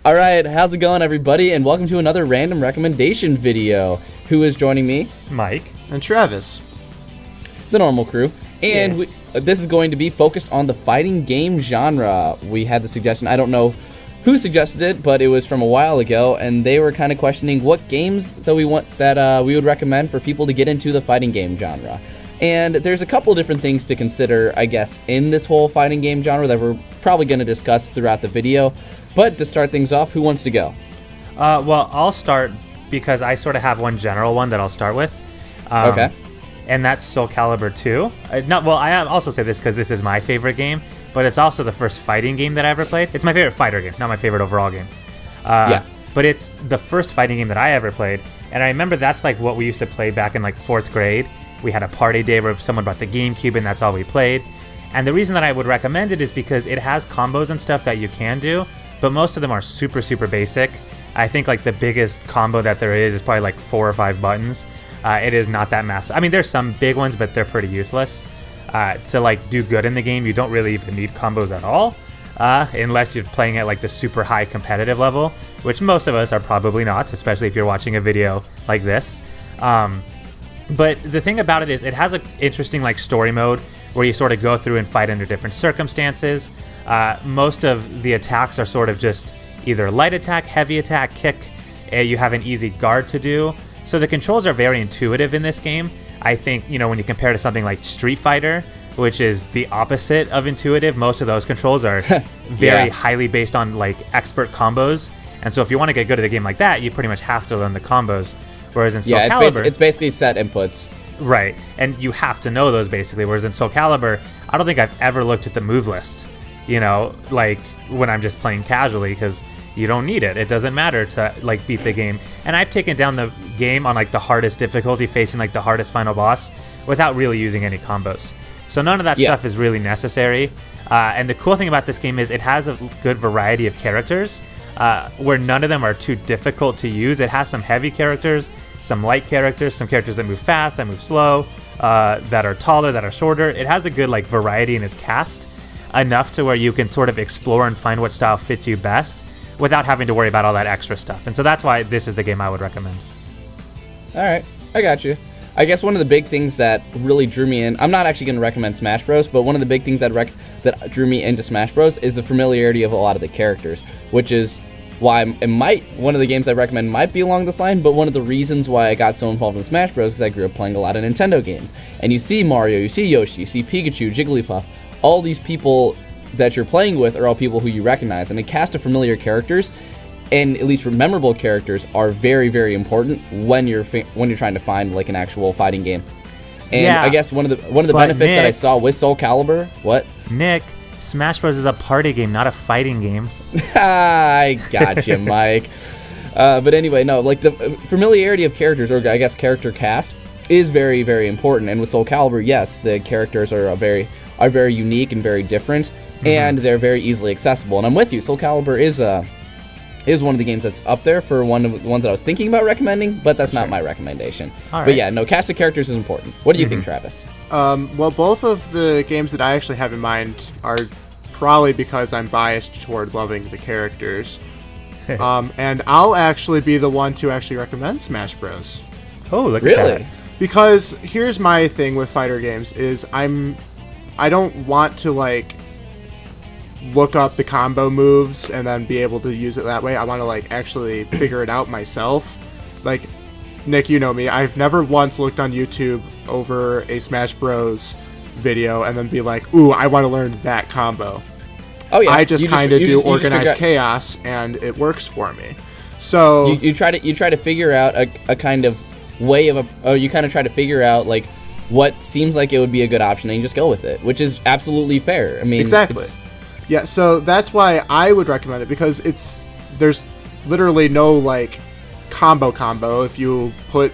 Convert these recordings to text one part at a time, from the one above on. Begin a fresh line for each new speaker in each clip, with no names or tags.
All right, how's it going, everybody? And welcome to another random recommendation video. Who is joining me?
Mike.
And Travis.
The normal crew. And this is going to be focused on the fighting game genre. We had the suggestion, I don't know who suggested it, but it was from a while ago, and they were kind of questioning what games that we would recommend for people to get into the fighting game genre. And there's a couple different things to consider, I guess, in this whole fighting game genre that we're probably going to discuss throughout the video. But to start things off, who wants to go?
Well, I'll start because I sort of have one general one that I'll start with.
Okay.
And that's Soul Calibur 2. I also say this because this is my favorite game, but it's also the first fighting game that I ever played. It's my favorite fighter game, not my favorite overall game. But it's the first fighting game that I ever played. And I remember that's like what we used to play back in like 4th grade. We had a party day where someone brought the GameCube and that's all we played. And the reason that I would recommend it is because it has combos and stuff that you can do, but most of them are super, super basic. I think like the biggest combo that there is probably like 4 or 5 buttons. It is not that massive. I mean, there's some big ones, but they're pretty useless. To like do good in the game, you don't really even need combos at all, unless you're playing at like the super high competitive level, which most of us are probably not, especially if you're watching a video like this. But the thing about it is it has an interesting like story mode where you sort of go through and fight under different circumstances. Most of the attacks are sort of just either light attack, heavy attack, kick. You have an easy guard to do. So the controls are very intuitive in this game. I think, when you compare to something like Street Fighter, which is the opposite of intuitive, most of those controls are very highly based on like expert combos. And so if you want to get good at a game like that, you pretty much have to learn the combos. Whereas in Soul Calibur,
it's basically set inputs.
Right, and you have to know those basically. Whereas in Soul Calibur, I don't think I've ever looked at the move list, like when I'm just playing casually, because you don't need it. It doesn't matter to like beat the game. And I've taken down the game on like the hardest difficulty, facing like the hardest final boss, without really using any combos. So none of that stuff is really necessary. And the cool thing about this game is it has a good variety of characters, where none of them are too difficult to use. It has some heavy characters, some light characters, some characters that move fast, that move slow, that are taller, that are shorter. It has a good like variety in its cast, enough to where you can sort of explore and find what style fits you best without having to worry about all that extra stuff. And so that's why this is the game I would recommend.
All right, I got you. I guess one of the big things that really drew me in, I'm not actually going to recommend Smash Bros, but one of the big things that drew me into Smash Bros is the familiarity of a lot of the characters, which is why one of the games I recommend might be along this line, but one of the reasons why I got so involved in Smash Bros is I grew up playing a lot of Nintendo games. And you see Mario, you see Yoshi, you see Pikachu, Jigglypuff, all these people that you're playing with are all people who you recognize, and a cast of familiar characters, and at least memorable characters, are very, very important when you're trying to find like an actual fighting game. And I guess one of the benefits that I saw with Soul Calibur,
Nick, Smash Bros is a party game, not a fighting game.
I got you, Mike. But anyway, no, like the familiarity of characters, or I guess character cast, is very, very important. And with Soul Calibur, yes, the characters are very unique and very different, and they're very easily accessible. And I'm with you. Soul Calibur is one of the games that's up there for one of the ones that I was thinking about recommending, but that's not my recommendation.
All right.
But yeah, no, cast of characters is important. What do you think, Travis?
Well, both of the games that I actually have in mind are probably because I'm biased toward loving the characters. And I'll actually be the one to actually recommend Smash Bros.
Oh, look
Really?
at that.
Because here's my thing with fighter games is I don't want to like look up the combo moves and then be able to use it that way. I want to like actually figure it out myself. Like, Nick, you know me. I've never once looked on YouTube over a Smash Bros video and then be like, ooh, I want to learn that combo.
Oh yeah,
I just kind of do organized chaos, and it works for me. So
you try to figure out a kind of way of you kind of try to figure out like what seems like it would be a good option, and you just go with it, which is absolutely fair. I mean,
exactly. Yeah, so that's why I would recommend it, because there's literally no like combo. If you put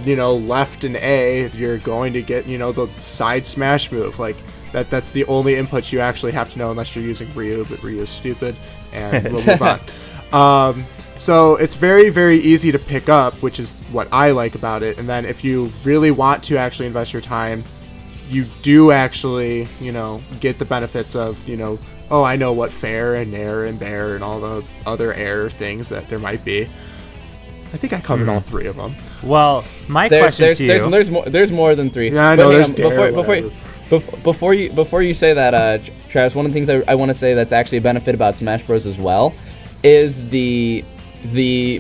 left and A, you're going to get the side smash move. Like that's the only inputs you actually have to know, unless you're using Ryu, but Ryu's stupid, and we'll move on. So it's very, very easy to pick up, which is what I like about it. And then if you really want to actually invest your time, you do actually, get the benefits of, oh, I know what fair and nair and bear and all the other air things that there might be. I think I covered all 3 of them.
Well, my question to you...
There's more than 3.
Yeah, I know.
Before you say that, Travis, one of the things I want to say that's actually a benefit about Smash Bros. As well is the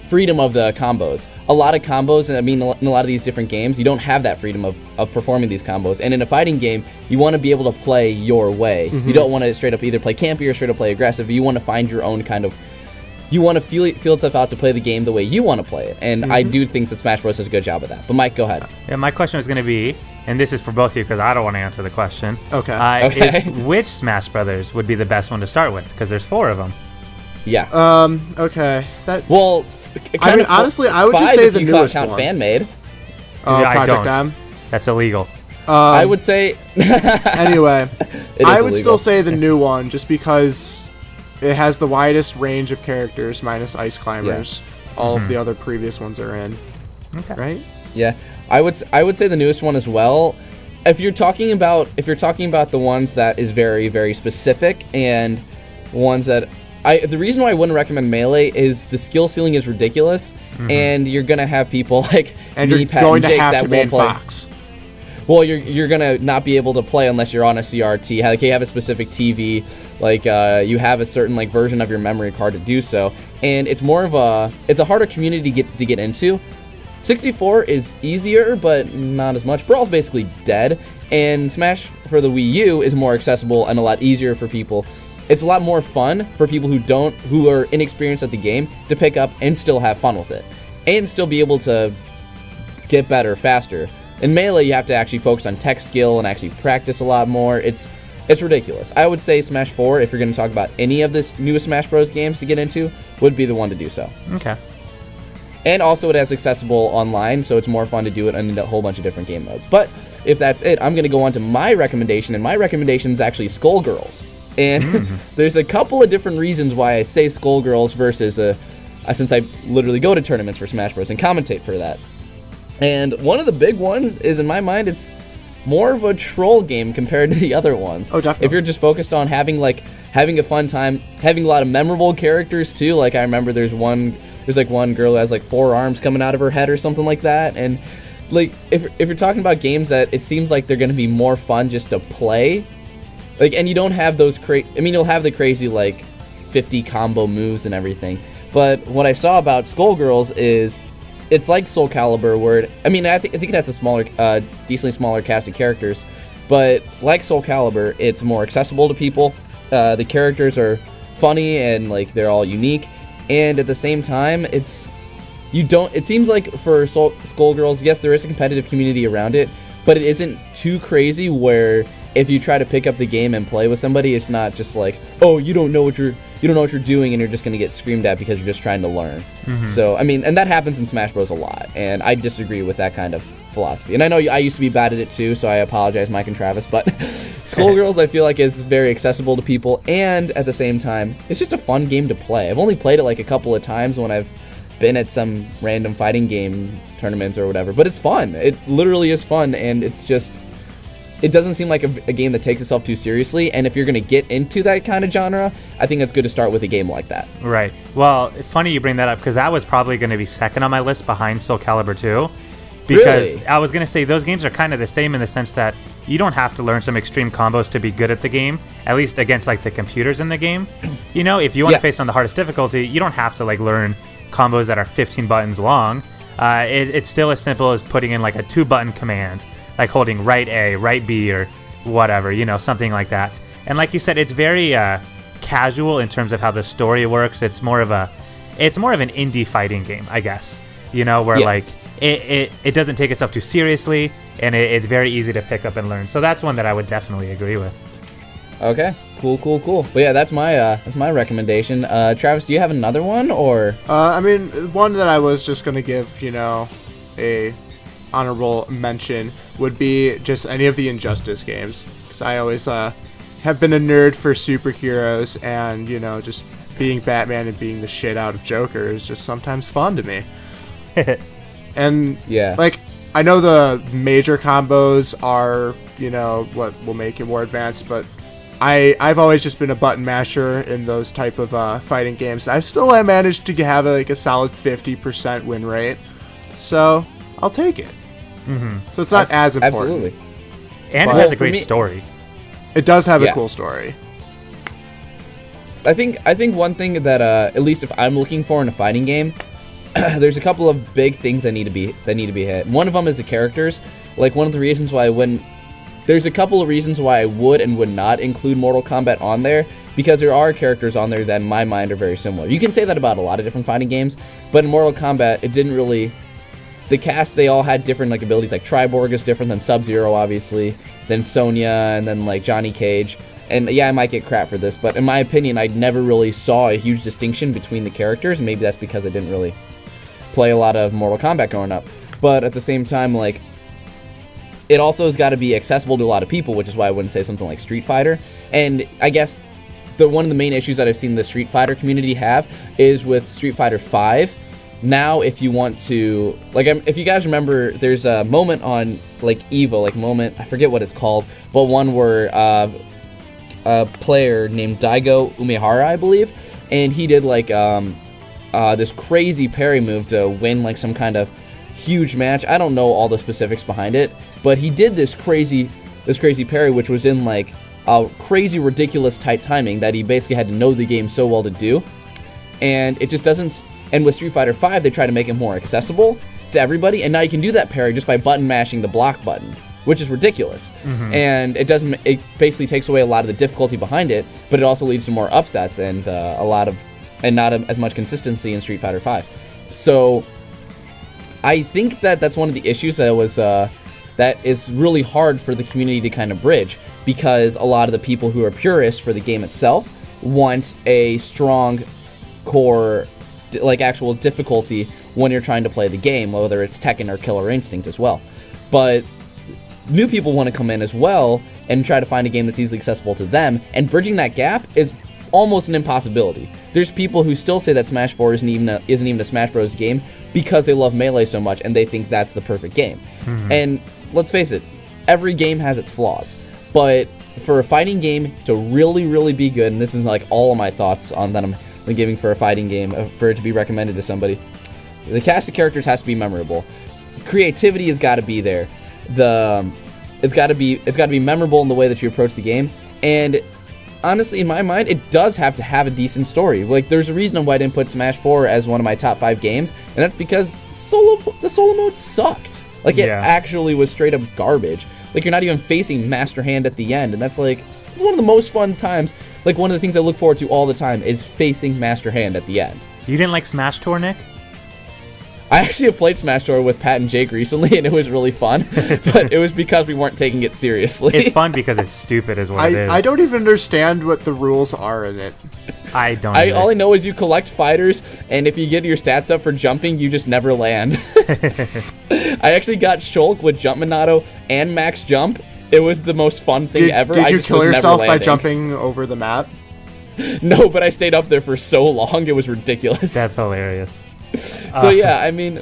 freedom of the combos. A lot of combos, and I mean in a lot of these different games, you don't have that freedom of performing these combos. And in a fighting game, you want to be able to play your way. You don't want to straight up either play campy or straight up play aggressive. You want to find your own kind of... You want to feel stuff out to play the game the way you want to play it. And I do think that Smash Bros. Does a good job of that. But Mike, go ahead.
Yeah, my question was going to be, and this is for both of you because I don't want to answer the question.
Okay.
Is which Smash Brothers would be the best one to start with? Because there's 4 of them.
Yeah.
Okay.
Well,
I mean, honestly, I would just say the newest
count
one.
Fan made.
I
Project
don't.
M.
That's illegal.
I would say.
Anyway, I would
illegal.
still say the new one, just because it has the widest range of characters, minus Ice Climbers. Yeah. All of the other previous ones are in.
Okay.
Right?
Yeah, I would say the newest one as well. If you're talking about the ones that is very, very specific and ones that the reason why I wouldn't recommend Melee is the skill ceiling is ridiculous, and you're gonna have people like
and
me,
you're
Pat,
going
and Jake
to have
that
to main
won't play.
Fox.
Well, you're gonna not be able to play unless you're on a CRT. Like you have a specific TV, like you have a certain like version of your memory card to do so, and it's a harder community to get into. 64 is easier, but not as much. Brawl's basically dead, and Smash for the Wii U is more accessible and a lot easier for people. It's a lot more fun for people who are inexperienced at the game to pick up and still have fun with it, and still be able to get better faster. In Melee, you have to actually focus on tech skill and actually practice a lot more. It's ridiculous. I would say Smash 4, if you're going to talk about any of this newest Smash Bros. Games to get into, would be the one to do so.
Okay.
And also it has accessible online, so it's more fun to do it in a whole bunch of different game modes. But if that's it, I'm going to go on to my recommendation, and my recommendation is actually Skullgirls. And there's a couple of different reasons why I say Skullgirls versus since I literally go to tournaments for Smash Bros. And commentate for that. And one of the big ones is, in my mind, it's more of a troll game compared to the other ones.
Oh, definitely.
If you're just focused on having a fun time, having a lot of memorable characters too. Like I remember there's one girl who has like 4 arms coming out of her head or something like that. And like if you're talking about games that it seems like they're going to be more fun just to play, like, and you don't have those you'll have the crazy like 50 combo moves and everything. But what I saw about Skullgirls is it's like Soul Calibur, where I think it has a decently smaller cast of characters, but like Soul Calibur, it's more accessible to people. The characters are funny and like they're all unique, and at the same time, it seems like for Skullgirls, yes, there is a competitive community around it, but it isn't too crazy where if you try to pick up the game and play with somebody, it's not just like, oh, you don't know what you're doing, and you're just going to get screamed at because you're just trying to learn. So, and that happens in Smash Bros. A lot, and I disagree with that kind of philosophy. And I know I used to be bad at it too, so I apologize, Mike and Travis, but Skullgirls I feel like is very accessible to people, and at the same time, it's just a fun game to play. I've only played it like a couple of times when I've been at some random fighting game tournaments or whatever, but it's fun. It literally is fun, and it's just... It doesn't seem like a game that takes itself too seriously, and if you're going to get into that kind of genre, I think it's good to start with a game like that.
Right. Well, it's funny you bring that up, because that was probably going to be second on my list behind Soul Calibur 2. Because
really?
I was going to say those games are kind of the same in the sense that you don't have to learn some extreme combos to be good at the game, at least against like the computers in the game. You know, if you want to face it on the hardest difficulty, you don't have to like learn combos that are 15 buttons long. It's still as simple as putting in like a 2-button command, like holding right A, right B, or whatever, something like that. And like you said, it's very casual in terms of how the story works. It's more of an indie fighting game, I guess. Where like it doesn't take itself too seriously, and it's very easy to pick up and learn. So that's one that I would definitely agree with. Okay,
cool. But yeah, that's my recommendation. Travis, do you have another one, or?
One that I was just gonna give, a honorable mention would be just any of the Injustice games, because I always have been a nerd for superheroes, and just being Batman and being the shit out of Joker is just sometimes fun to me. And
yeah,
like I know the major combos are what will make you more advanced, but I've always just been a button masher in those type of fighting games. I still have managed to have a solid 50% win rate, so I'll take it. So it's not as important.
Absolutely.
And it
But-
has a great story.
It does have
Yeah.
a cool story.
I think one thing that at least if I'm looking for in a fighting game, there's a couple of big things that need to be hit. One of them is the characters. Like, one of the reasons why there's a couple of reasons why I would and would not include Mortal Kombat on there, because there are characters on there that in my mind are very similar. You can say that about a lot of different fighting games, but in Mortal Kombat it didn't really. The cast, they all had different like abilities. Like Triborg is different than Sub-Zero, obviously, then Sonya, and then like Johnny Cage. And yeah, I might get crap for this, but in my opinion, I never really saw a huge distinction between the characters. Maybe that's because I didn't really play a lot of Mortal Kombat growing up. But at the same time, like, it also has got to be accessible to a lot of people, which is why I wouldn't say something like Street Fighter. And I guess one of the main issues that I've seen the Street Fighter community have is with Street Fighter 5. Now, if you want to, like, if you guys remember, there's a moment on, like, EVO, like, I forget what it's called, but one where a player named Daigo Umehara, I believe, and he did, like, this crazy parry move to win, like, some kind of huge match. I don't know all the specifics behind it, but he did this crazy parry, which was in, like, a crazy, ridiculous tight timing that he basically had to know the game so well to do, and it just doesn't. And with Street Fighter 5, they try to make it more accessible to everybody, and now you can do that parry just by button mashing the block button, which is ridiculous. And it basically takes away a lot of the difficulty behind it, but it also leads to more upsets and not as much consistency in Street Fighter 5. So I think that's one of the issues that is really hard for the community to kind of bridge, because a lot of the people who are purists for the game itself want a strong core, like, actual difficulty when you're trying to play the game, whether it's Tekken or Killer Instinct as well. But new people want to come in as well and try to find a game that's easily accessible to them, and bridging that gap is almost an impossibility. There's people who still say that Smash 4 isn't even a Smash Bros. Game because they love Melee so much and they think that's the perfect game. And let's face it, every game has its flaws, but for a fighting game to really, really be good, and this is like all of my thoughts on that I'm giving for a fighting game, for it to be recommended to somebody, the cast of characters has to be memorable. Creativity has got to be there. It's got to be memorable in the way that you approach the game. And honestly, in my mind, it does have to have a decent story. Like, there's a reason why I didn't put Smash 4 as one of my top 5 games, and that's because the solo mode sucked. Like, it actually was straight up garbage. Like, you're not even facing Master Hand at the end, and that's like, it's one of the most fun times. Like, one of the things I look forward to all the time is facing Master Hand at the end.
You didn't like Smash Tour, Nick?
I actually have played Smash Tour with Pat and Jake recently, and it was really fun, but it was because we weren't taking it seriously.
It's fun because it's stupid is what it is.
I don't even understand what the rules are in it.
I don't
all I know is you collect fighters, and if you get your stats up for jumping, you just never land. I actually got Shulk with Jump Monado and Max Jump. It was the most fun thing ever.
Did
I
you
just
kill
was
yourself
never
by
landing.
jumping over the map?
No, but I stayed up there for so long, it was ridiculous.
That's hilarious.
So yeah, I mean,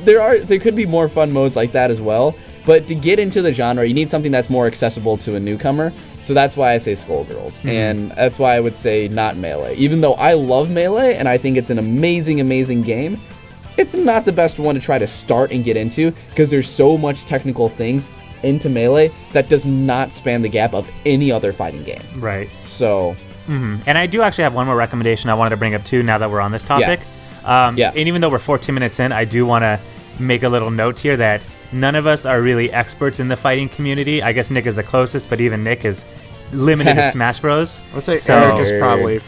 there could be more fun modes like that as well, but to get into the genre, you need something that's more accessible to a newcomer. So that's why I say Skullgirls, and that's why I would say not Melee. Even though I love Melee and I think it's an amazing, amazing game, it's not the best one to try to start and get into, because there's so much technical things into Melee that does not span the gap of any other fighting game.
Right.
So.
And I do actually have one more recommendation I wanted to bring up too, now that we're on this topic. And even though we're 14 minutes in, I do want to make a little note here that none of us are really experts in the fighting community. I guess Nick is the closest, but even Nick is limited to Smash Bros.
I would say Eric is probably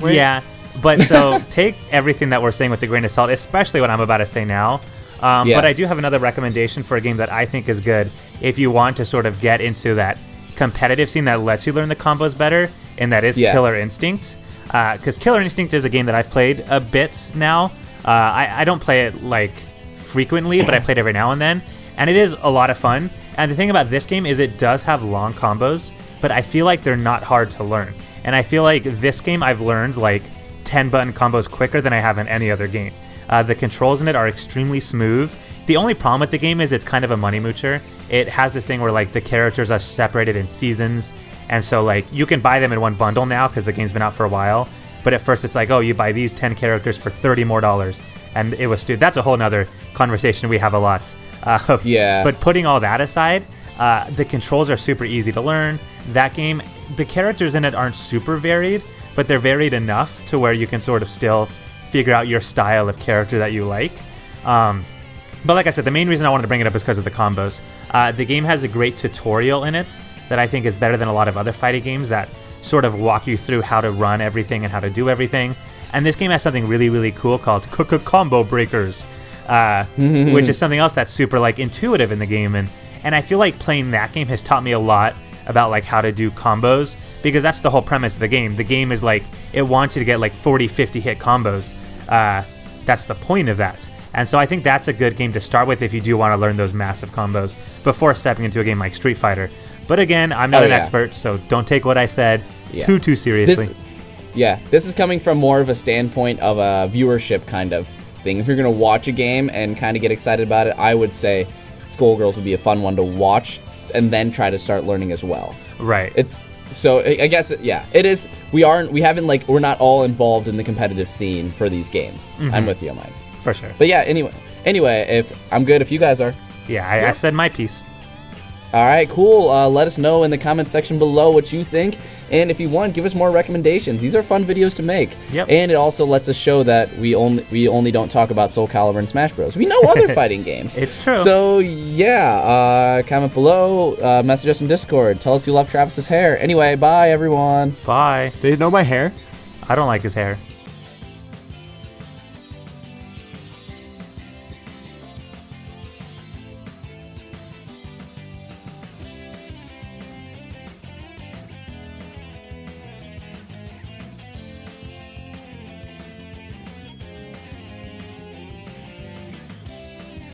Wait.
Yeah, but so take everything that we're saying with a grain of salt, especially what I'm about to say now. But I do have another recommendation for a game that I think is good if you want to sort of get into that competitive scene that lets you learn the combos better, and that is Killer Instinct. Because Killer Instinct is a game that I've played a bit now. I don't play it like frequently, but I play it every now and then, and it is a lot of fun. And the thing about this game is it does have long combos, but I feel like they're not hard to learn. And I feel like this game I've learned like 10 button combos quicker than I have in any other game. The controls in it are extremely smooth. The only problem with the game is it's kind of a money moocher. It has this thing where like the characters are separated in seasons, And so like you can buy them in one bundle now because the game's been out for a while. But at first it's like, oh, you buy these 10 characters for $30 more. And it was, dude, that's a whole nother conversation we have a lot.
Yeah.
But putting all that aside, the controls are super easy to learn. That game, the characters in it aren't super varied, but they're varied enough to where you can sort of still figure out your style of character that you like. But like I said, the main reason I wanted to bring it up is because of the combos. The game has a great tutorial in it that I think is better than a lot of other fighting games that sort of walk you through how to run everything and how to do everything. And this game has something really, really cool called Combo Breakers, which is something else that's super like intuitive in the game. And I feel like playing that game has taught me a lot about like how to do combos, because that's the whole premise of the game. The game is like, it wants you to get like 40, 50 hit combos. That's the point of that. And so I think that's a good game to start with if you do want to learn those massive combos before stepping into a game like Street Fighter. But again, I'm not an expert, so don't take what I said too seriously.
This is coming from more of a standpoint of a viewership kind of thing. If you're going to watch a game and kind of get excited about it, I would say Skullgirls would be a fun one to watch and then try to start learning as well.
Right.
So I guess, it is. We're not all involved in the competitive scene for these games. I'm with you, Mike.
For sure.
But yeah, anyway, if I'm good, if you guys are.
Yeah, I said my piece.
All right, cool. Let us know in the comments section below what you think. And if you want, give us more recommendations. These are fun videos to make.
Yep.
And it also lets us show that we only don't talk about Soul Calibur and Smash Bros. We know other fighting games.
It's true.
So, comment below, message us in Discord. Tell us you love Travis's hair. Anyway, bye, everyone.
Bye.
They know my hair?
I don't like his hair.